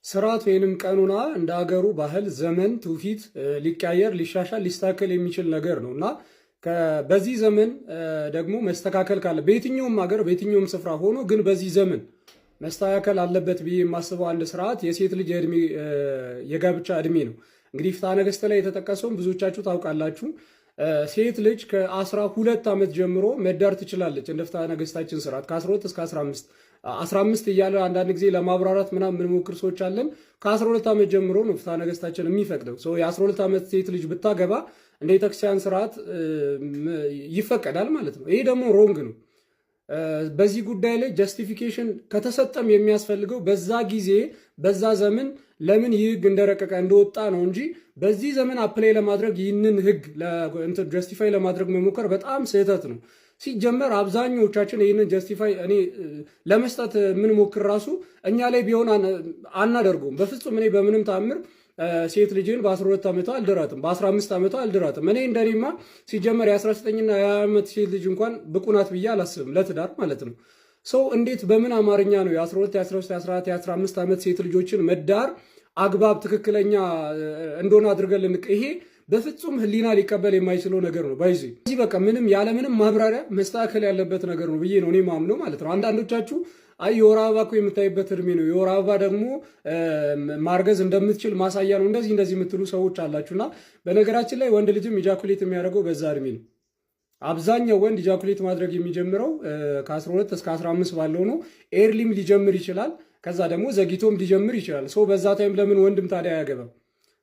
ስርዓት ወይንም ቀኑና እንደ ሀገሩ ባህል ዘመን ትውፊት ሊቀያየር ሊሻሻል ሊስተካከል የሚችል ነገር ነው እና በዚህ ዘመን ደግሞ መስተካከል ካለ በየትኛውም ሀገር በየትኛውም ስፍራ ሆኖ ግን በዚህ ዘመን መስተካከል አለበት ብዬ የማስበው አንድ ስርዓት የሴት ልጅ የጋብቻ እድሜ ነው። እንግዲህ ፍትሐ ነገሥት ላይ የተጠቀሰውን ብዙዎቻችሁ ታውቃላችሁ። ሴት ልጅ ከ12 ዓመት ጀምሮ መዳር ትችላለች። እንደ ፍትሐ ነገሥታችን ስርዓት ከ12 እስከ 15 እያለ አንዳንድ ጊዜ ለማብራራት ምናምን የምንሞክር ሰዎች አለን። ከ12 ዓመት ጀምሮ ነው ፍትሐ ነገሥታችን የሚፈቅደው። የ12 ዓመት ሴት ልጅ ብታገባ እንደ ቤተክርስቲያን ስርዓት ይፈቀዳል ማለት ነው። ይሄ ደግሞ ሮንግ ነው። በዚህ ጉዳይ ላይ ጀስቲፊኬሽን ከተሰጠም የሚያስፈልገው በዛ ጊዜ በዛ ዘመን ለምን ይህ ህግ እንደረቀቀ እንደወጣ ነው እንጂ በዚህ ዘመን አፕላይ ለማድረግ ይህንን ህግ ጀስቲፋይ ለማድረግ መሞከር በጣም ስህተት ነው። ሲጀመር አብዛኞቻችን ይህንን ጀስቲፋይ እኔ ለመስጠት የምንሞክር ራሱ እኛ ላይ ቢሆን አናደርገውም በፍጹም። እኔ በምንም ተአምር ሴት ልጅን በ12 ዓመቷ አልድራትም፣ በ15 ዓመቷ አልድራትም። እኔ እንደኔማ ሲጀመር የ19ና የ20 ዓመት ሴት ልጅ እንኳን ብቁ ናት ብዬ አላስብም፣ ለትዳር ማለት ነው። ሰው እንዴት በምን አማርኛ ነው የ12 የ13 የ14 የ15 ዓመት ሴት ልጆችን መዳር አግባብ ትክክለኛ እንደሆነ አድርገን ይሄ በፍጹም ህሊና ሊቀበል የማይችለው ነገር ነው። ባይዚ እዚህ በቃ ምንም ያለምንም ማብራሪያ መስተካከል ያለበት ነገር ነው ብዬ ነው እኔ ማምነው ማለት ነው። አንዳንዶቻችሁ አይ የወር አበባ እኮ የምታይበት እድሜ ነው፣ የወር አበባ ደግሞ ማርገዝ እንደምትችል ማሳያ ነው፣ እንደዚህ የምትሉ ሰዎች አላችሁና፣ በነገራችን ላይ ወንድ ልጅም ኢጃኩሌት የሚያደርገው በዛ እድሜ ነው። አብዛኛው ወንድ ኢጃኩሌት ማድረግ የሚጀምረው ከ12 እስከ 15 ባለው ነው። ኤርሊም ሊጀምር ይችላል፣ ከዛ ደግሞ ዘግይቶም ሊጀምር ይችላል። ሰው በዛ ታይም ለምን ወንድም ታዲያ አያገባም?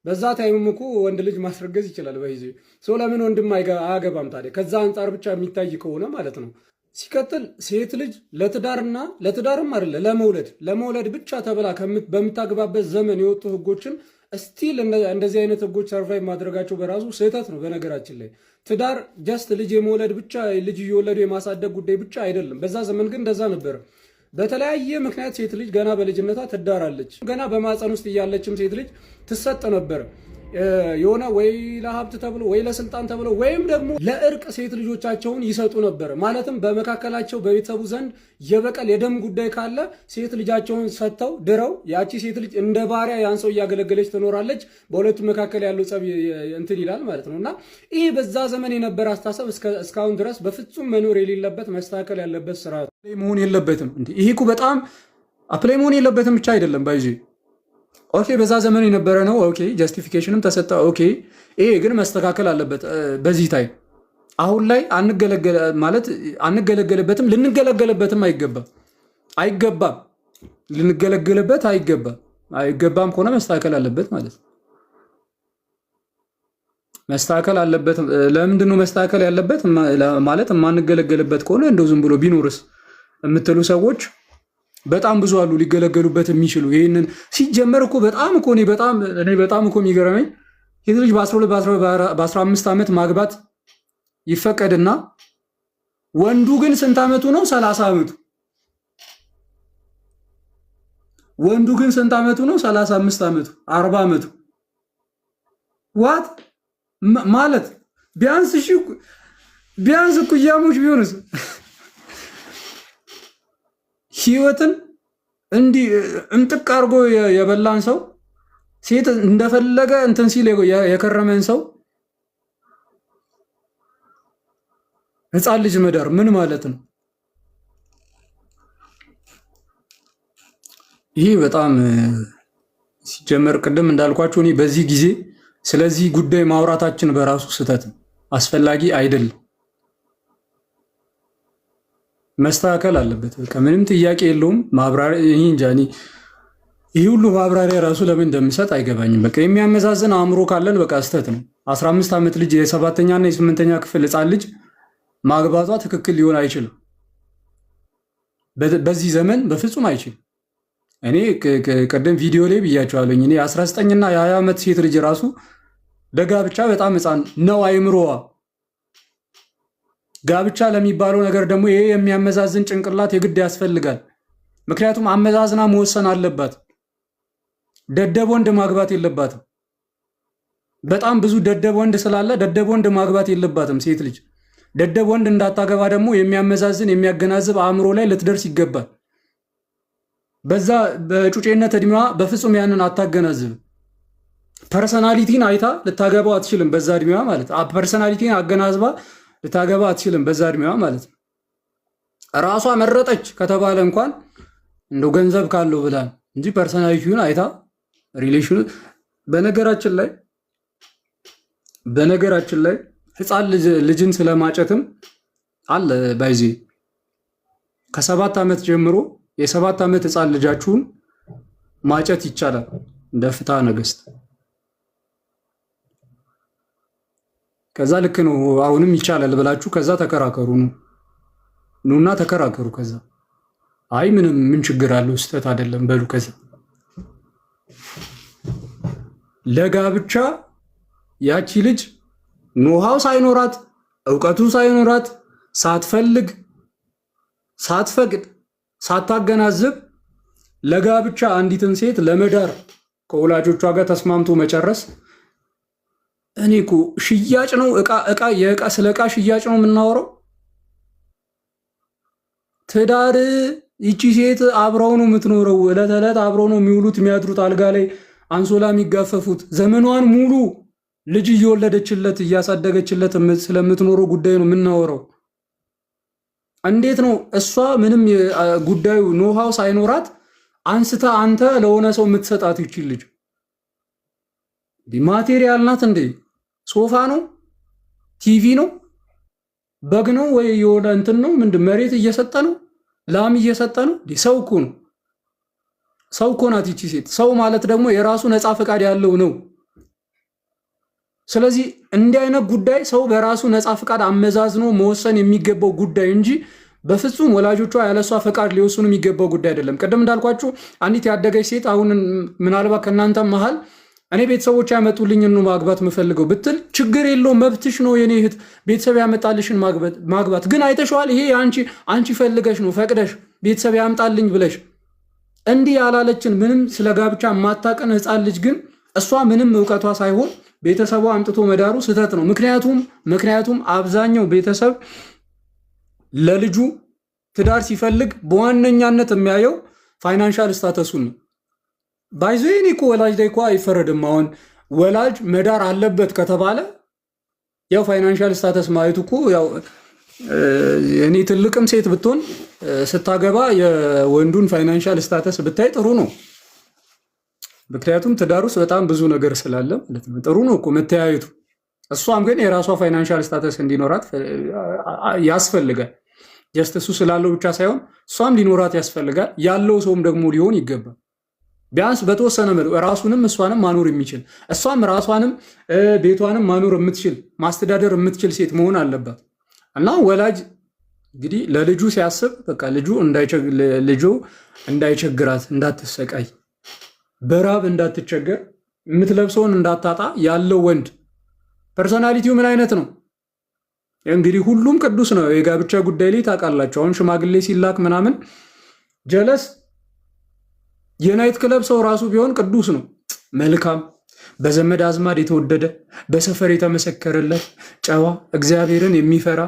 በዛ ታይምም እኮ ወንድ ልጅ ማስረገዝ ይችላል። በይዜ ሰው ለምን ወንድም አያገባም ታዲያ? ከዛ አንጻር ብቻ የሚታይ ከሆነ ማለት ነው። ሲቀጥል ሴት ልጅ ለትዳርም አይደለ ለመውለድ ብቻ ተብላ በምታገባበት ዘመን የወጡ ህጎችን ስቲል እንደዚህ አይነት ህጎች ሰርቫይቭ ማድረጋቸው በራሱ ስህተት ነው። በነገራችን ላይ ትዳር ጀስት ልጅ የመውለድ ብቻ ልጅ እየወለዱ የማሳደግ ጉዳይ ብቻ አይደለም። በዛ ዘመን ግን እንደዛ ነበረ። በተለያየ ምክንያት ሴት ልጅ ገና በልጅነቷ ትዳራለች። ገና በማፀን ውስጥ እያለችም ሴት ልጅ ትሰጥ ነበረ። የሆነ ወይ ለሀብት ተብሎ ወይ ለስልጣን ተብሎ ወይም ደግሞ ለእርቅ ሴት ልጆቻቸውን ይሰጡ ነበር። ማለትም በመካከላቸው በቤተሰቡ ዘንድ የበቀል የደም ጉዳይ ካለ ሴት ልጃቸውን ሰጥተው ድረው ያቺ ሴት ልጅ እንደ ባሪያ ያን ሰው እያገለገለች ትኖራለች። በሁለቱ መካከል ያለው ጸብ እንትን ይላል ማለት ነው። እና ይህ በዛ ዘመን የነበረ አስተሳሰብ እስካሁን ድረስ በፍጹም መኖር የሌለበት መስተካከል ያለበት ስርዓት መሆን የለበትም። ይሄ እኮ በጣም አፕላይ መሆን የለበትም ብቻ አይደለም ባይዜ ኦኬ፣ በዛ ዘመን የነበረ ነው። ኦኬ፣ ጀስቲፊኬሽንም ተሰጠ። ኦኬ፣ ይሄ ግን መስተካከል አለበት። በዚህ ታይም አሁን ላይ አንገለገልበትም፣ ልንገለገልበትም አይገባም፣ ልንገለገልበት አይገባም ከሆነ መስተካከል አለበት ማለት ነው። መስተካከል አለበት። ለምንድን ነው መስተካከል ያለበት ማለት? የማንገለገልበት ከሆነ እንደው ዝም ብሎ ቢኖርስ የምትሉ ሰዎች በጣም ብዙ አሉ ሊገለገሉበት የሚችሉ። ይህንን ሲጀመር እኮ በጣም እኮ የሚገርመኝ ሴት ልጅ በ15 ዓመት ማግባት ይፈቀድና ወንዱ ግን ስንት ዓመቱ ነው? 30 ዓመቱ። ወንዱ ግን ስንት ዓመቱ ነው? 35 ዓመቱ፣ 40 ዓመቱ። ዋት ማለት ቢያንስ እኩያሞች ቢሆንስ ህይወትን እንዲህ እንጥቅ አድርጎ የበላን ሰው ሴት እንደፈለገ እንትን ሲል የከረመን ሰው ህፃን ልጅ መዳር ምን ማለት ነው? ይህ በጣም ሲጀመር ቅድም እንዳልኳችሁ እኔ በዚህ ጊዜ ስለዚህ ጉዳይ ማውራታችን በራሱ ስህተት ነው፣ አስፈላጊ አይደለም። መስተካከል አለበት። በቃ ምንም ጥያቄ የለውም። ማብራሪያ ይህ ሁሉ ማብራሪያ ራሱ ለምን እንደምሰጥ አይገባኝም። በቃ የሚያመዛዝን አእምሮ ካለን በቃ ስህተት ነው። 15 ዓመት ልጅ የ7ኛና የ8ኛ ክፍል ህፃን ልጅ ማግባቷ ትክክል ሊሆን አይችልም። በዚህ ዘመን በፍጹም አይችልም። እኔ ቀደም ቪዲዮ ላይ ብያቸዋለኝ። እኔ 19ና የ20 ዓመት ሴት ልጅ ራሱ ለጋብቻ በጣም ህፃን ነው አይምሮዋ። ጋብቻ ለሚባለው ነገር ደግሞ ይሄ የሚያመዛዝን ጭንቅላት የግድ ያስፈልጋል። ምክንያቱም አመዛዝና መወሰን አለባት። ደደብ ወንድ ማግባት የለባትም። በጣም ብዙ ደደብ ወንድ ስላለ ደደብ ወንድ ማግባት የለባትም ሴት ልጅ። ደደብ ወንድ እንዳታገባ ደግሞ የሚያመዛዝን የሚያገናዝብ አእምሮ ላይ ልትደርስ ይገባል። በዛ በጩጬነት እድሜዋ በፍጹም ያንን አታገናዝብ። ፐርሰናሊቲን አይታ ልታገባው አትችልም በዛ እድሜዋ ማለት ነው። ፐርሰናሊቲን አገናዝባ ልታገባ አትችልም በዛ እድሜዋ ማለት ነው። ራሷ መረጠች ከተባለ እንኳን እንደው ገንዘብ ካለው ብላ እንጂ ፐርሰናሊቲውን አይታ ሪሌሽኑ በነገራችን ላይ ህፃን ልጅን ስለማጨትም አለ ባይዚ ከ7 ዓመት ጀምሮ የ7 ዓመት ህፃን ልጃችሁን ማጨት ይቻላል እንደ ፍትሐ ነገሥት። ከዛ ልክ ነው አሁንም ይቻላል ብላችሁ ከዛ ተከራከሩ ኑና ተከራከሩ። ከዛ አይ ምን ችግር አለው ስህተት አይደለም በሉ። ከዛ ለጋብቻ ያቺ ልጅ ኖሃው ሳይኖራት ዕውቀቱ ሳይኖራት ሳትፈልግ ሳትፈቅድ ሳታገናዝብ ለጋብቻ አንዲትን ሴት ለመዳር ከወላጆቿ ጋር ተስማምቶ መጨረስ እኔ እኮ ሽያጭ ነው። ስለ ዕቃ ሽያጭ ነው የምናወራው። ትዳር ይቺ ሴት አብረው ነው የምትኖረው። ዕለት ዕለት አብረው ነው የሚውሉት የሚያድሩት፣ አልጋ ላይ አንሶላ የሚጋፈፉት። ዘመኗን ሙሉ ልጅ እየወለደችለት እያሳደገችለት ስለምትኖረው ጉዳይ ነው የምናወራው። እንዴት ነው እሷ ምንም ጉዳዩ ኖሃው ሳይኖራት አንስታ አንተ ለሆነ ሰው የምትሰጣት ይችል ልጅ ማቴሪያል ናት እንዴ? ሶፋ ነው? ቲቪ ነው? በግ ነው ወይ የሆነ እንትን ነው? ምንድን መሬት እየሰጠ ነው? ላም እየሰጠ ነው? ሰው እኮ ነው። ሰው እኮ ናት ይቺ ሴት። ሰው ማለት ደግሞ የራሱ ነፃ ፈቃድ ያለው ነው። ስለዚህ እንዲህ አይነት ጉዳይ ሰው በራሱ ነፃ ፈቃድ አመዛዝኖ መወሰን የሚገባው ጉዳይ እንጂ በፍጹም ወላጆቿ ያለሷ ፈቃድ ሊወስኑ የሚገባው ጉዳይ አይደለም። ቅድም እንዳልኳችሁ አንዲት ያደገች ሴት አሁን ምናልባት ከእናንተ መሃል እኔ ቤተሰቦች ያመጡልኝ ነው ማግባት የምፈልገው ብትል ችግር የለውም፣ መብትሽ ነው የኔ እህት፣ ቤተሰብ ያመጣልሽን ማግባት። ግን አይተሽዋል፣ ይሄ አንቺ ፈልገሽ ነው ፈቅደሽ ቤተሰብ ያምጣልኝ ብለሽ እንዲህ ያላለችን ምንም ስለ ጋብቻ የማታቀን ህፃን ልጅ ግን እሷ ምንም እውቀቷ ሳይሆን ቤተሰቧ አምጥቶ መዳሩ ስህተት ነው። ምክንያቱም አብዛኛው ቤተሰብ ለልጁ ትዳር ሲፈልግ በዋነኛነት የሚያየው ፋይናንሻል ስታተሱን ነው። ባይዞኔ እኮ ወላጅ ላይ እኮ አይፈረድም። አሁን ወላጅ መዳር አለበት ከተባለ ያው ፋይናንሻል ስታተስ ማየቱ እኮ ያው እኔ ትልቅም ሴት ብትሆን ስታገባ የወንዱን ፋይናንሻል ስታተስ ብታይ ጥሩ ነው። ምክንያቱም ትዳር ውስጥ በጣም ብዙ ነገር ስላለ ማለት ነው። ጥሩ ነው እኮ መተያየቱ። እሷም ግን የራሷ ፋይናንሻል ስታተስ እንዲኖራት ያስፈልጋል። ጀስት እሱ ስላለው ብቻ ሳይሆን እሷም ሊኖራት ያስፈልጋል። ያለው ሰውም ደግሞ ሊሆን ይገባል። ቢያንስ በተወሰነ መልኩ ራሱንም እሷንም ማኖር የሚችል እሷም ራሷንም ቤቷንም ማኖር የምትችል ማስተዳደር የምትችል ሴት መሆን አለባት። እና ወላጅ እንግዲህ ለልጁ ሲያስብ በቃ ልጁ እንዳይቸግራት፣ እንዳትሰቃይ፣ በራብ እንዳትቸገር፣ የምትለብሰውን እንዳታጣ ያለው ወንድ ፐርሶናሊቲው ምን አይነት ነው? እንግዲህ ሁሉም ቅዱስ ነው። የጋብቻ ጉዳይ ላይ ታውቃላችሁ። አሁን ሽማግሌ ሲላክ ምናምን ጀለስ የናይት ክለብ ሰው ራሱ ቢሆን ቅዱስ ነው። መልካም፣ በዘመድ አዝማድ የተወደደ፣ በሰፈር የተመሰከረለት ጨዋ፣ እግዚአብሔርን የሚፈራ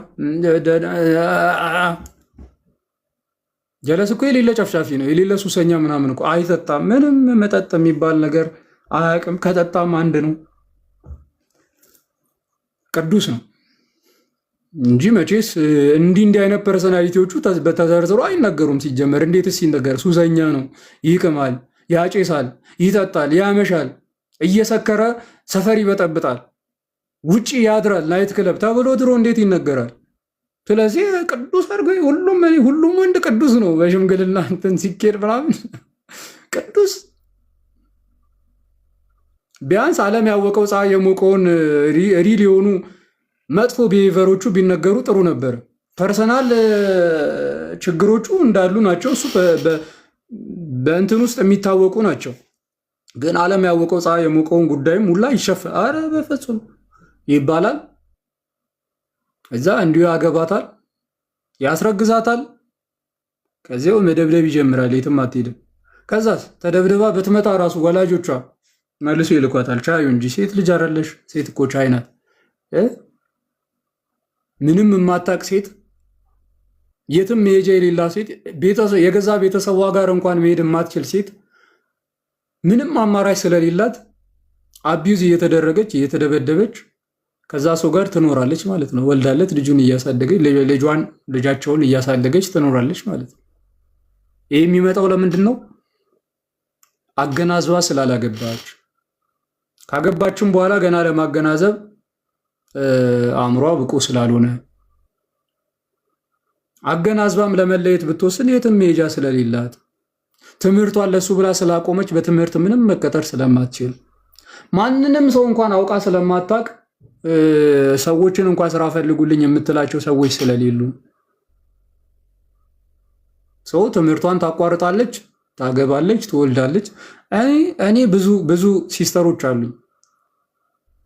ጀለስ እኮ የሌለ ጨፍጫፊ ነው። የሌለ ሱሰኛ ምናምን እኮ አይጠጣም። ምንም መጠጥ የሚባል ነገር አያውቅም። ከጠጣም አንድ ነው። ቅዱስ ነው እንጂ መቼስ እንዲህ አይነት ፐርሰናሊቲዎቹ በተዘርዝሮ አይነገሩም። ሲጀመር እንዴትስ ይነገር? ሱሰኛ ነው፣ ይቅማል፣ ያጨሳል፣ ይጠጣል፣ ያመሻል፣ እየሰከረ ሰፈር ይበጠብጣል፣ ውጪ ያድራል፣ ናይት ክለብ ተብሎ ድሮ እንዴት ይነገራል? ስለዚህ ቅዱስ አድርጎ ሁሉም ወንድ ቅዱስ ነው። በሽምግልና እንትን ሲኬድ ምናምን ቅዱስ ቢያንስ ዓለም ያወቀው ፀሐይ የሞቀውን ሪል የሆኑ መጥፎ ቢሄቨሮቹ ቢነገሩ ጥሩ ነበር። ፐርሰናል ችግሮቹ እንዳሉ ናቸው። እሱ በእንትን ውስጥ የሚታወቁ ናቸው። ግን ዓለም ያወቀው ፀሐይ የሞቀውን ጉዳይም ሁላ ይሸፈን። አረ በፍጹም ይባላል። እዛ እንዲሁ ያገባታል፣ ያስረግዛታል። ከዚያው መደብደብ ይጀምራል። የትም አትሄድም። ከዛስ ተደብድባ በትመጣ ራሱ ወላጆቿ መልሶ ይልኳታል። ቻዩ እንጂ ሴት ልጅ አይደለሽ፣ ሴት እኮ ቻይ ናት። ምንም የማታቅ ሴት የትም መሄጃ የሌላት ሴት የገዛ ቤተሰቧ ጋር እንኳን መሄድ የማትችል ሴት ምንም አማራጭ ስለሌላት አቢዩዝ እየተደረገች እየተደበደበች ከዛ ሰው ጋር ትኖራለች ማለት ነው። ወልዳለት ልጁን እያሳደገች ልጃቸውን እያሳደገች ትኖራለች ማለት ነው። ይህ የሚመጣው ለምንድን ነው? አገናዝባ ስላላገባች። ካገባችም በኋላ ገና ለማገናዘብ አእምሯ ብቁ ስላልሆነ፣ አገናዝባም ለመለየት ብትወስን የትም መሄጃ ስለሌላት፣ ትምህርቷን ለሱ ብላ ስላቆመች በትምህርት ምንም መቀጠር ስለማትችል፣ ማንንም ሰው እንኳን አውቃ ስለማታውቅ ሰዎችን እንኳን ስራ ፈልጉልኝ የምትላቸው ሰዎች ስለሌሉ ሰው ትምህርቷን ታቋርጣለች፣ ታገባለች፣ ትወልዳለች። እኔ ብዙ ሲስተሮች አሉኝ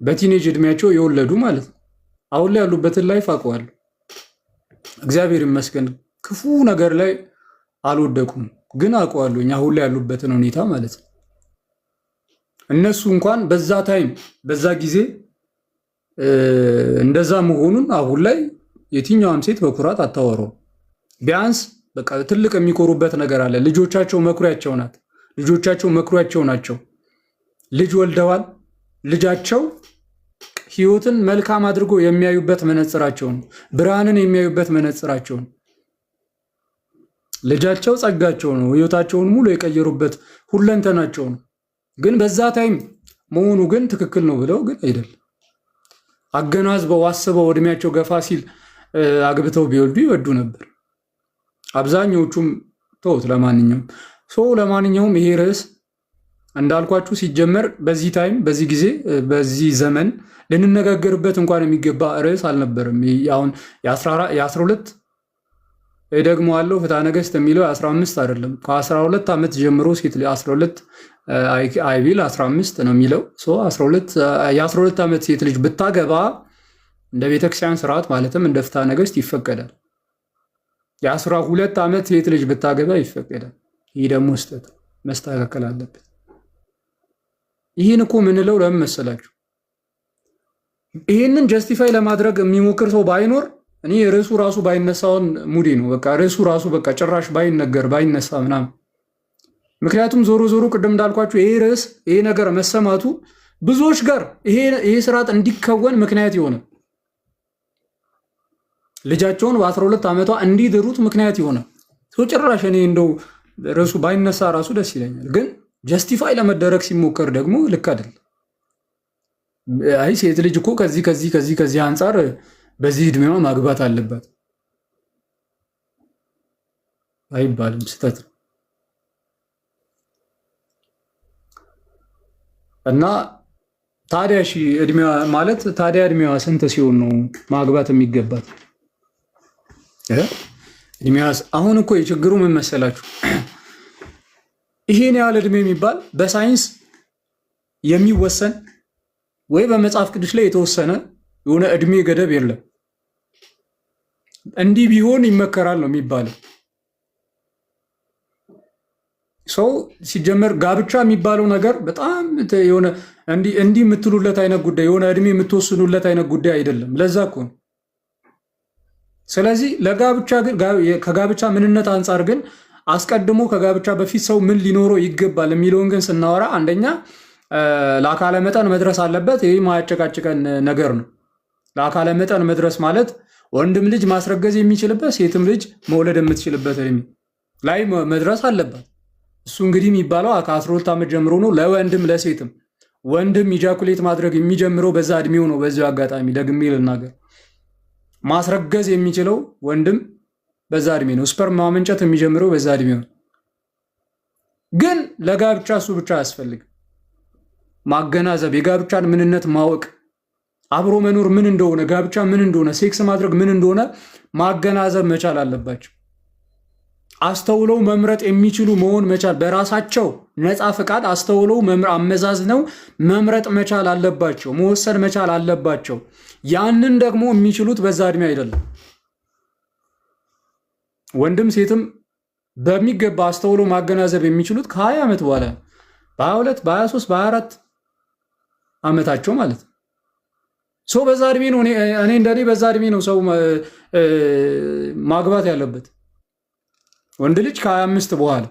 በቲኔጅ እድሜያቸው የወለዱ ማለት ነው። አሁን ላይ ያሉበትን ላይፍ አውቀዋለሁ። እግዚአብሔር ይመስገን ክፉ ነገር ላይ አልወደቁም፣ ግን አውቀዋለሁ አሁን ላይ ያሉበትን ሁኔታ ማለት ነው። እነሱ እንኳን በዛ ታይም በዛ ጊዜ እንደዛ መሆኑን አሁን ላይ የትኛውም ሴት በኩራት አታወራው። ቢያንስ በቃ ትልቅ የሚኮሩበት ነገር አለ። ልጆቻቸው መኩሪያቸው ናት። ልጆቻቸው መኩሪያቸው ናቸው። ልጅ ወልደዋል። ልጃቸው ህይወትን መልካም አድርጎ የሚያዩበት መነጽራቸው ነው። ብርሃንን የሚያዩበት መነጽራቸው ነው። ልጃቸው ጸጋቸው ነው። ህይወታቸውን ሙሉ የቀየሩበት ሁለንተናቸው ነው። ግን በዛ ታይም መሆኑ ግን ትክክል ነው ብለው ግን አይደለም። አገናዝበው አስበው እድሜያቸው ገፋ ሲል አግብተው ቢወልዱ ይወዱ ነበር። አብዛኞቹም ተውት። ለማንኛውም ይሄ ርዕስ እንዳልኳችሁ ሲጀመር በዚህ ታይም በዚህ ጊዜ በዚህ ዘመን ልንነጋገርበት እንኳን የሚገባ ርዕስ አልነበረም። አሁን የ12 ደግሞ አለው ፍትሐ ነገሥት የሚለው 15 አይደለም። ከ12 ዓመት ጀምሮ ሴት 12 አይቢል 15 ነው የሚለው። የ12 ዓመት ሴት ልጅ ብታገባ እንደ ቤተክርስቲያን ስርዓት ማለትም እንደ ፍትሐ ነገሥት ይፈቀዳል። የ12 ዓመት ሴት ልጅ ብታገባ ይፈቀዳል። ይህ ደግሞ ስህተት መስተካከል አለበት። ይህን እኮ ምንለው ለምን መሰላችሁ? ይህንን ጀስቲፋይ ለማድረግ የሚሞክር ሰው ባይኖር እኔ ርዕሱ ራሱ ባይነሳውን ሙዴ ነው። በቃ ርዕሱ ራሱ በቃ ጭራሽ ባይነገር ባይነሳ ምናምን። ምክንያቱም ዞሮ ቅድም እንዳልኳችሁ ይሄ ርዕስ ይሄ ነገር መሰማቱ ብዙዎች ጋር ይሄ ስርዓት እንዲከወን ምክንያት የሆነ ልጃቸውን በ12 ዓመቷ እንዲድሩት ምክንያት የሆነ ሰው ጭራሽ እኔ እንደው ርዕሱ ባይነሳ ራሱ ደስ ይለኛል። ግን ጀስቲፋይ ለመደረግ ሲሞከር ደግሞ ልክ አይደለም። አይ ሴት ልጅ እኮ ከዚህ አንጻር በዚህ እድሜዋ ማግባት አለባት አይባልም፣ ስህተት ነው። እና ታዲያ እድሜዋ ማለት ታዲያ እድሜዋ ስንት ሲሆን ነው ማግባት የሚገባት? እድሜዋ አሁን እኮ የችግሩ ምን መሰላችሁ? ይሄን ያህል እድሜ የሚባል በሳይንስ የሚወሰን ወይ በመጽሐፍ ቅዱስ ላይ የተወሰነ የሆነ እድሜ ገደብ የለም። እንዲህ ቢሆን ይመከራል ነው የሚባለው። ሰው ሲጀመር ጋብቻ የሚባለው ነገር በጣም የሆነ እንዲህ የምትሉለት አይነት ጉዳይ የሆነ እድሜ የምትወስኑለት አይነት ጉዳይ አይደለም። ለዛ እኮ ነው። ስለዚህ ለጋብቻ ግን ከጋብቻ ምንነት አንጻር ግን አስቀድሞ ከጋብቻ በፊት ሰው ምን ሊኖረው ይገባል የሚለውን ግን ስናወራ አንደኛ ለአካለ መጠን መድረስ አለበት። ይህ ማያጨቃጭቀን ነገር ነው። ለአካለ መጠን መድረስ ማለት ወንድም ልጅ ማስረገዝ የሚችልበት ሴትም ልጅ መውለድ የምትችልበት እድሜ ላይ መድረስ አለባት። እሱ እንግዲህ የሚባለው ከ12 ዓመት ጀምሮ ነው። ለወንድም ለሴትም ወንድም ኢጃኩሌት ማድረግ የሚጀምረው በዛ እድሜው ነው። በዚህ አጋጣሚ ደግሜ ልናገር፣ ማስረገዝ የሚችለው ወንድም በዛ እድሜ ነው። ስፐርም ማመንጨት የሚጀምረው በዛ እድሜ ነው። ግን ለጋብቻ እሱ ብቻ አያስፈልግም። ማገናዘብ፣ የጋብቻን ምንነት ማወቅ፣ አብሮ መኖር ምን እንደሆነ፣ ጋብቻ ምን እንደሆነ፣ ሴክስ ማድረግ ምን እንደሆነ ማገናዘብ መቻል አለባቸው። አስተውለው መምረጥ የሚችሉ መሆን መቻል፣ በራሳቸው ነፃ ፈቃድ አስተውለው አመዛዝነው መምረጥ መቻል አለባቸው። መወሰን መቻል አለባቸው። ያንን ደግሞ የሚችሉት በዛ እድሜ አይደለም። ወንድም ሴትም በሚገባ አስተውለው ማገናዘብ የሚችሉት ከ20 ዓመት በኋላ በ22 በ23 በ24 ዓመታቸው ማለት ነው። ሰው በዛ እድሜ ነው እኔ እንደኔ በዛ እድሜ ነው ሰው ማግባት ያለበት። ወንድ ልጅ ከ25 በኋላ፣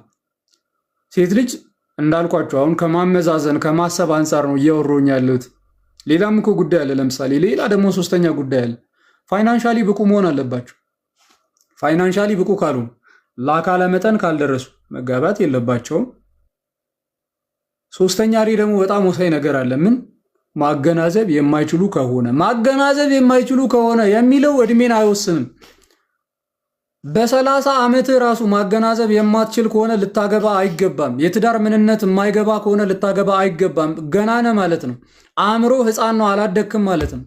ሴት ልጅ እንዳልኳቸው አሁን ከማመዛዘን ከማሰብ አንጻር ነው እያወሮኝ ያለሁት። ሌላም እኮ ጉዳይ አለ። ለምሳሌ ሌላ ደግሞ ሶስተኛ ጉዳይ አለ። ፋይናንሻሊ ብቁ መሆን አለባቸው። ፋይናንሻሊ ብቁ ካልሆኑ ለአካለ መጠን ካልደረሱ መጋባት የለባቸውም። ሶስተኛ ደግሞ በጣም ወሳኝ ነገር አለ። ምን ማገናዘብ የማይችሉ ከሆነ ማገናዘብ የማይችሉ ከሆነ የሚለው እድሜን አይወስንም። በ30 ዓመት ራሱ ማገናዘብ የማትችል ከሆነ ልታገባ አይገባም። የትዳር ምንነት የማይገባ ከሆነ ልታገባ አይገባም። ገና ነህ ማለት ነው። አእምሮ ሕፃን ነው፣ አላደግክም ማለት ነው።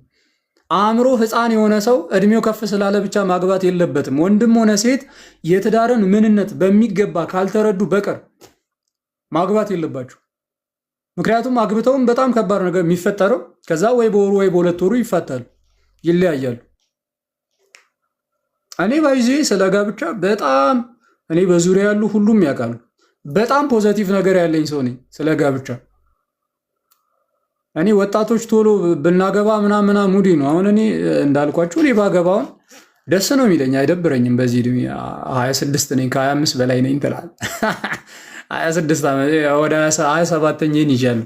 አእምሮ ሕፃን የሆነ ሰው እድሜው ከፍ ስላለ ብቻ ማግባት የለበትም። ወንድም ሆነ ሴት የትዳርን ምንነት በሚገባ ካልተረዱ በቀር ማግባት የለባቸው። ምክንያቱም አግብተውም በጣም ከባድ ነገር የሚፈጠረው ከዛ ወይ በወሩ ወይ በሁለት ወሩ ይፋታሉ፣ ይለያያሉ። እኔ ባይዜ ስለ ጋብቻ በጣም እኔ በዙሪያ ያሉ ሁሉም ያውቃሉ። በጣም ፖዘቲቭ ነገር ያለኝ ሰው ነኝ ስለ ጋብቻ። እኔ ወጣቶች ቶሎ ብናገባ ምናምና ሙዲ ነው። አሁን እኔ እንዳልኳችሁ እኔ ባገባውን ደስ ነው የሚለኝ፣ አይደብረኝም። በዚህ ዕድሜ 26 ነኝ፣ ከ25 በላይ ነኝ ትላል 26 ዓመት ወደ 27ኛን ይዣለሁ።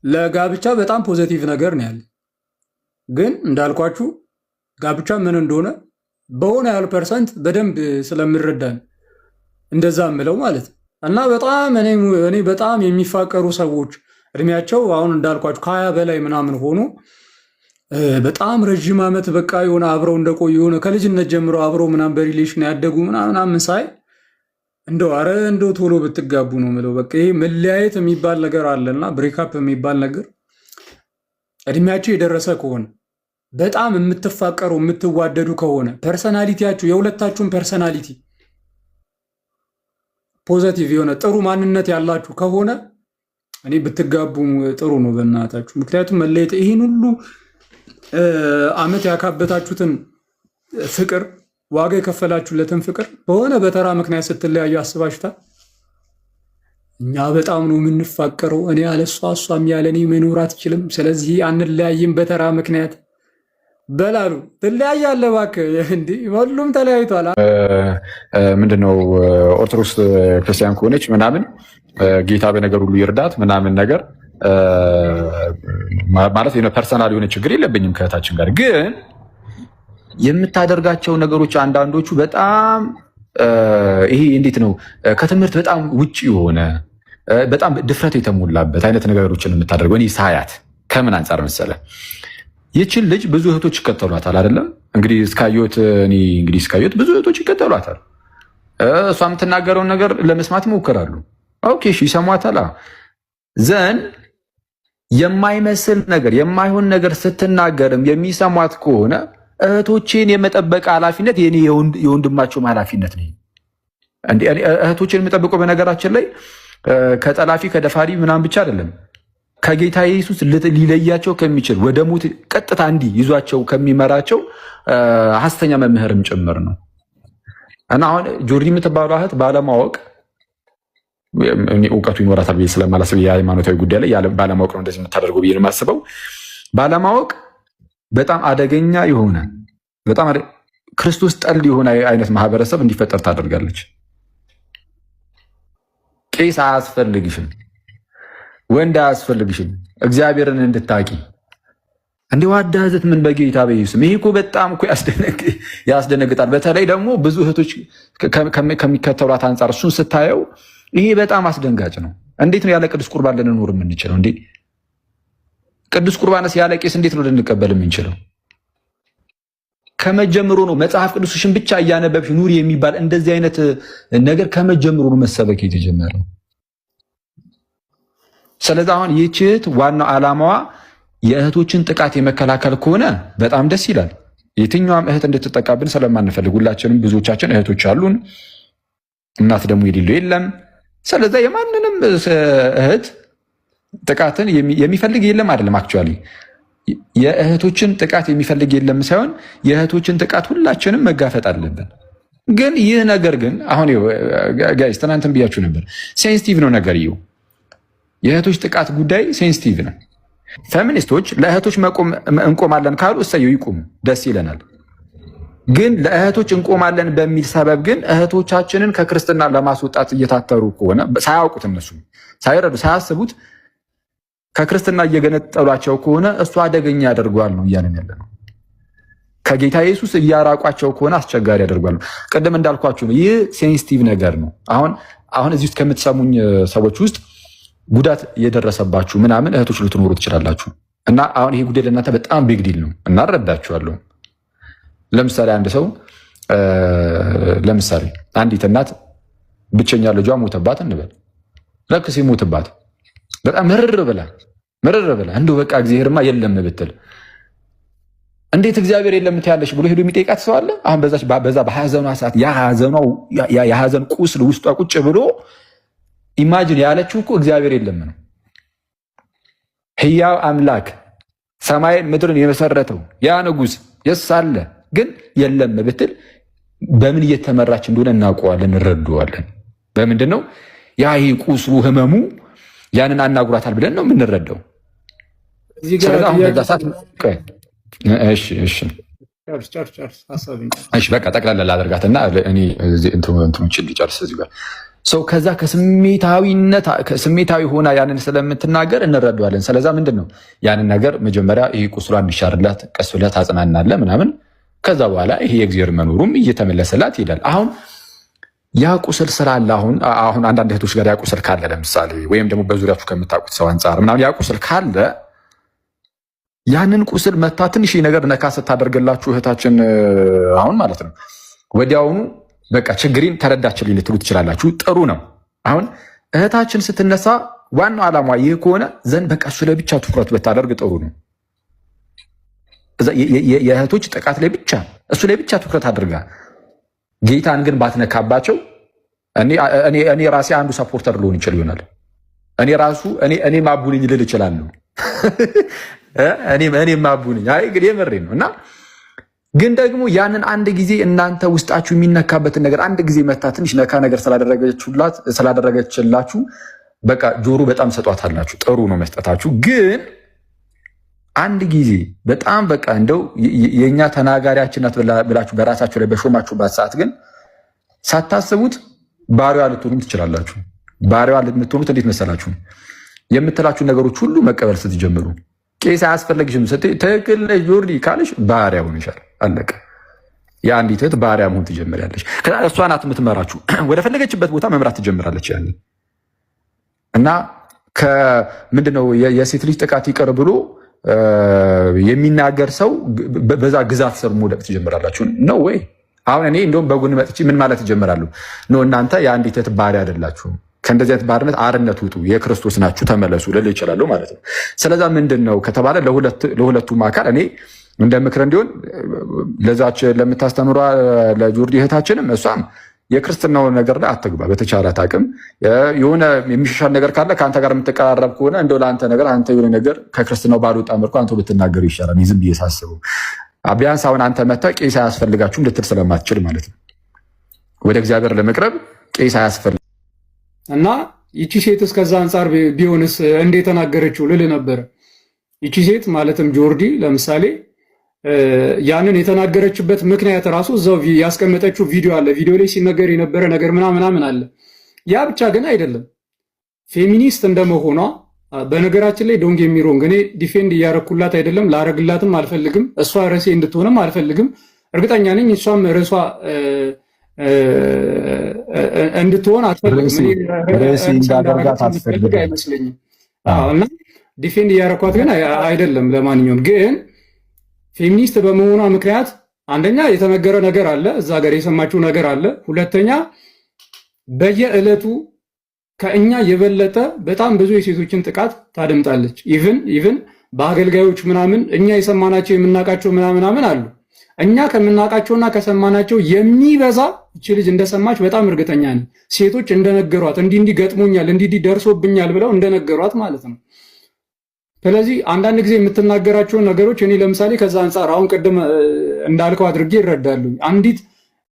ለጋብቻ በጣም ፖዘቲቭ ነገር ነው ያለ። ግን እንዳልኳችሁ ጋብቻ ምን እንደሆነ በሆነ ያህል ፐርሰንት በደንብ ስለምረዳ እንደዛ ምለው ማለት ነው። እና በጣም እኔ በጣም የሚፋቀሩ ሰዎች እድሜያቸው አሁን እንዳልኳችሁ ከ20 በላይ ምናምን ሆኖ በጣም ረዥም ዓመት በቃ የሆነ አብረው እንደቆዩ የሆነ ከልጅነት ጀምሮ አብረው ምናምን በሪሌሽን ያደጉ ምናምን ሳይ እንደው አረ እንደው ቶሎ ብትጋቡ ነው ምለው። በቃ ይሄ መለያየት የሚባል ነገር አለና ብሬክአፕ የሚባል ነገር እድሜያቸው የደረሰ ከሆነ በጣም የምትፋቀሩ የምትዋደዱ ከሆነ ፐርሰናሊቲያችሁ የሁለታችሁም ፐርሰናሊቲ ፖዘቲቭ የሆነ ጥሩ ማንነት ያላችሁ ከሆነ እኔ ብትጋቡ ጥሩ ነው በእናታችሁ። ምክንያቱም መለየት ይህን ሁሉ ዓመት ያካበታችሁትን ፍቅር ዋጋ የከፈላችሁለትን ፍቅር በሆነ በተራ ምክንያት ስትለያዩ አስባችሁታል? እኛ በጣም ነው የምንፋቀረው፣ እኔ ያለ እሷ እሷም ያለ እኔ መኖር አትችልም፣ ስለዚህ አንለያይም በተራ ምክንያት በላሉ። ትለያያለህ እባክህ። እንዲህ ሁሉም ተለያይቷል። ምንድነው ኦርቶዶክስ ክርስቲያን ከሆነች ምናምን ጌታ በነገር ሁሉ ይርዳት ምናምን ነገር ማለት ፐርሰናል የሆነ ችግር የለብኝም ከእህታችን ጋር። ግን የምታደርጋቸው ነገሮች አንዳንዶቹ በጣም ይሄ እንዴት ነው ከትምህርት በጣም ውጭ የሆነ በጣም ድፍረት የተሞላበት አይነት ነገሮችን የምታደርገው እኔ ሳያት ከምን አንጻር መሰለ ይችን ልጅ ብዙ እህቶች ይከተሏታል አይደለም? እንግዲህ እስካየሁት ብዙ እህቶች ይከተሏታል። እሷ የምትናገረውን ነገር ለመስማት ይሞክራሉ። ኦኬ እሺ ይሰሟታል። ዘን የማይመስል ነገር የማይሆን ነገር ስትናገርም የሚሰሟት ከሆነ እህቶቼን የመጠበቅ ኃላፊነት የኔ የወንድማቸውም ኃላፊነት ነው። እህቶቼን የምጠብቀው በነገራችን ላይ ከጠላፊ ከደፋሪ ምናምን ብቻ አይደለም ከጌታ ኢየሱስ ሊለያቸው ከሚችል ወደ ሞት ቀጥታ እንዲህ ይዟቸው ከሚመራቸው ሐሰተኛ መምህርም ጭምር ነው። እና አሁን ጆርዲ የምትባለው እህት ባለማወቅ እውቀቱ ይኖራታል ብዬ ስለማላስብ የሃይማኖታዊ ጉዳይ ላይ ባለማወቅ ነው እንደዚህ የምታደርገው ብዬ ነው የማስበው። ባለማወቅ በጣም አደገኛ የሆነ በጣም ክርስቶስ ጠል የሆነ አይነት ማህበረሰብ እንዲፈጠር ታደርጋለች። ቄስ አያስፈልግሽም፣ ወንድ አያስፈልግሽም፣ እግዚአብሔርን እንድታቂ እንዲህ ዋዳዘት ምን በጌታ በኢየሱስ። ይሄ እኮ በጣም እኮ ያስደነግጣል። በተለይ ደግሞ ብዙ እህቶች ከሚከተሏት አንጻር እሱን ስታየው ይሄ በጣም አስደንጋጭ ነው። እንዴት ነው ያለ ቅዱስ ቁርባን ልንኖር የምንችለው? እንዴ ቅዱስ ቁርባንስ ያለ ቄስ እንዴት ነው ልንቀበል የምንችለው? ከመጀመሩ ነው መጽሐፍ ቅዱስሽን ብቻ እያነበብሽ ኑሪ የሚባል እንደዚህ አይነት ነገር ከመጀመሩ ነው መሰበክ የተጀመረው። ስለዚህ አሁን ይህች ዋናው ዓላማዋ የእህቶችን ጥቃት የመከላከል ከሆነ በጣም ደስ ይላል። የትኛውም እህት እንድትጠቃብን ስለማንፈልግ ሁላችንም ብዙዎቻችን እህቶች አሉን፣ እናት ደግሞ የሌለው የለም። ስለዚህ የማንንም እህት ጥቃትን የሚፈልግ የለም አይደለም። አክቹዋሊ የእህቶችን ጥቃት የሚፈልግ የለም ሳይሆን የእህቶችን ጥቃት ሁላችንም መጋፈጥ አለብን። ግን ይህ ነገር ግን አሁን ጋይስ ትናንትም ብያችሁ ነበር፣ ሴንሲቲቭ ነው ነገርየው። የእህቶች ጥቃት ጉዳይ ሴንሲቲቭ ነው። ፌሚኒስቶች ለእህቶች እንቆማለን ካሉ እሰየው ይቁሙ፣ ደስ ይለናል። ግን ለእህቶች እንቆማለን በሚል ሰበብ ግን እህቶቻችንን ከክርስትና ለማስወጣት እየታተሩ ከሆነ ሳያውቁት፣ እነሱ ሳይረዱ ሳያስቡት ከክርስትና እየገነጠሏቸው ከሆነ እሱ አደገኛ ያደርገዋል ነው እያለን ያለ ነው። ከጌታ ኢየሱስ እያራቋቸው ከሆነ አስቸጋሪ ያደርጓሉ። ቅድም እንዳልኳችሁ ነው። ይህ ሴንሲቲቭ ነገር ነው። አሁን እዚህ ውስጥ ከምትሰሙኝ ሰዎች ውስጥ ጉዳት የደረሰባችሁ ምናምን እህቶች ልትኖሩ ትችላላችሁ። እና አሁን ይሄ ጉዳይ ለእናንተ በጣም ቢግ ዲል ነው እና እረዳችኋለሁ። ለምሳሌ አንድ ሰው ለምሳሌ አንዲት እናት ብቸኛ ልጇ ሞተባት እንበል። ልክ ሲሞትባት በጣም ምርር ብላ እንደው በቃ እግዚአብሔርማ የለም ብትል እንዴት እግዚአብሔር የለም ትያለሽ ብሎ ሄዶ የሚጠይቃት ሰው አለ? አሁን በዛ በሐዘኗ ሰዓት የሐዘን ቁስል ውስጧ ቁጭ ብሎ ኢማጂን ያለችው እኮ እግዚአብሔር የለም ነው። ሕያው አምላክ ሰማይን ምድርን የመሰረተው ያ ንጉሥ የስ አለ ግን የለም ብትል በምን እየተመራች እንደሆነ እናውቀዋለን፣ እንረዳዋለን። በምንድን ነው ያ ይሄ ቁስሉ ህመሙ ያንን አናጉራታል ብለን ነው የምንረዳው። ስለዚህ አሁን በዛ ሰዓት እሺ በቃ ጠቅላላ ላደርጋትና እኔ እንትኖችን ሊጨርስ እዚህ ጋር ሰው ከዛ ከስሜታዊ ሆና ያንን ስለምትናገር እንረዳዋለን። ስለዛ ምንድን ነው ያንን ነገር መጀመሪያ ይሄ ቁስሏ እንዲሻርላት ቀስ ብለህ ታጽናናለህ ምናምን። ከዛ በኋላ ይሄ የእግዚአብሔር መኖሩም እየተመለሰላት ይሄዳል። አሁን ያ ቁስል ስላለ አሁን አንዳንድ እህቶች ጋር ያ ቁስል ካለ ለምሳሌ ወይም ደግሞ በዙሪያችሁ ከምታውቁት ሰው አንጻር ምናምን ያ ቁስል ካለ ያንን ቁስል መታ ትንሽ ነገር ነካ ስታደርግላችሁ እህታችን አሁን ማለት ነው ወዲያውኑ በቃ ችግሬን ተረዳችልኝ ልትሉ ትችላላችሁ። ጥሩ ነው። አሁን እህታችን ስትነሳ ዋናው ዓላማ ይህ ከሆነ ዘንድ በቃ እሱ ላይ ብቻ ትኩረት ብታደርግ ጥሩ ነው። የእህቶች ጥቃት ላይ ብቻ እሱ ላይ ብቻ ትኩረት አድርጋ ጌታን ግን ባትነካባቸው እኔ ራሴ አንዱ ሰፖርተር ልሆን ይችል ይሆናል። እኔ ማቡልኝ ልል እችላለሁ። እኔ ማቡልኝ አይ ግን የምሬ ነው። እና ግን ደግሞ ያንን አንድ ጊዜ እናንተ ውስጣችሁ የሚነካበትን ነገር አንድ ጊዜ መታ ትንሽ ነካ ነገር ስላደረገችላችሁ በቃ ጆሮ በጣም ሰጧታላችሁ። ጥሩ ነው መስጠታችሁ። ግን አንድ ጊዜ በጣም በቃ እንደው የኛ ተናጋሪያችን ናት ብላችሁ በራሳችሁ ላይ በሾማችሁባት ሰዓት ግን ሳታስቡት ባሪዋ ልትሆኑ ትችላላችሁ። ባሪዋ ልትሆኑት እንዴት መሰላችሁ? የምትላችሁ ነገሮች ሁሉ መቀበል ስትጀምሩ ቄስ አያስፈልግሽም ስትይ ትክክል ነሽ ጆርዲ ካለሽ ባሪያ ሆነሻል። አለቀ። የአንዲት እህት ባሪያ መሆን ትጀምሪያለሽ። እሷ ናት የምትመራችሁ። ወደ ፈለገችበት ቦታ መምራት ትጀምራለች። ያን እና ከምንድነው የሴት ልጅ ጥቃት ይቀር ብሎ የሚናገር ሰው በዛ ግዛት ስር መውደቅ ትጀምራላችሁ ነው ወይ? አሁን እኔ እንደውም በጎን መጥቼ ምን ማለት ትጀምራለሁ ነው እናንተ የአንዲት እህት ባሪያ አይደላችሁም፣ ከእንደዚህ አይነት ባርነት አርነት ውጡ፣ የክርስቶስ ናችሁ፣ ተመለሱ ልል ይችላሉ ማለት ነው። ስለዛ ምንድን ነው ከተባለ ለሁለቱም አካል እኔ እንደ ምክር እንዲሆን ለዛች ለምታስተምሯ ለጆርዲ እህታችንም እሷም የክርስትናው ነገር ላይ አትግባ። በተቻላት አቅም የሆነ የሚሻሻል ነገር ካለ ከአንተ ጋር የምትቀራረብ ከሆነ እንደው ለአንተ ነገር አንተ የሆነ ነገር ከክርስትናው ባልወጣ መልኩ አንተ ብትናገሩ ይሻላል። ዝም ብዬ ሳስበው ቢያንስ አሁን አንተ መተህ ቄስ አያስፈልጋችሁም ልትል ስለማትችል ማለት ነው። ወደ እግዚአብሔር ለመቅረብ ቄስ አያስፈልግ እና ይቺ ሴት እስከዛ አንጻር ቢሆንስ እንዴት ተናገረችው ልል ነበር። ይቺ ሴት ማለትም ጆርዲ ለምሳሌ ያንን የተናገረችበት ምክንያት ራሱ እዛው ያስቀመጠችው ቪዲዮ አለ። ቪዲዮ ላይ ሲነገር የነበረ ነገር ምናምን አለ። ያ ብቻ ግን አይደለም። ፌሚኒስት እንደመሆኗ በነገራችን ላይ ዶንግ የሚሮንግ እኔ ዲፌንድ እያረኩላት አይደለም፣ ላረግላትም አልፈልግም፣ እሷ ርዕሴ እንድትሆንም አልፈልግም። እርግጠኛ ነኝ እሷም ርዕሷ እንድትሆን አትፈልግም። አይመስለኝም። እና ዲፌንድ እያረኳት ግን አይደለም። ለማንኛውም ግን ፌሚኒስት በመሆኗ ምክንያት አንደኛ የተነገረ ነገር አለ፣ እዛ ጋር የሰማችው ነገር አለ። ሁለተኛ በየዕለቱ ከእኛ የበለጠ በጣም ብዙ የሴቶችን ጥቃት ታደምጣለች። ኢቭን በአገልጋዮች ምናምን እኛ የሰማናቸው የምናውቃቸው ምናምን አሉ። እኛ ከምናውቃቸውና ከሰማናቸው የሚበዛ እቺ ልጅ እንደሰማች በጣም እርግጠኛ ነኝ። ሴቶች እንደነገሯት እንዲህ ገጥሞኛል፣ እንዲህ ደርሶብኛል ብለው እንደነገሯት ማለት ነው። ስለዚህ አንዳንድ ጊዜ የምትናገራቸውን ነገሮች እኔ ለምሳሌ ከዛ አንጻር አሁን ቅድም እንዳልከው አድርጌ ይረዳሉ። አንዲት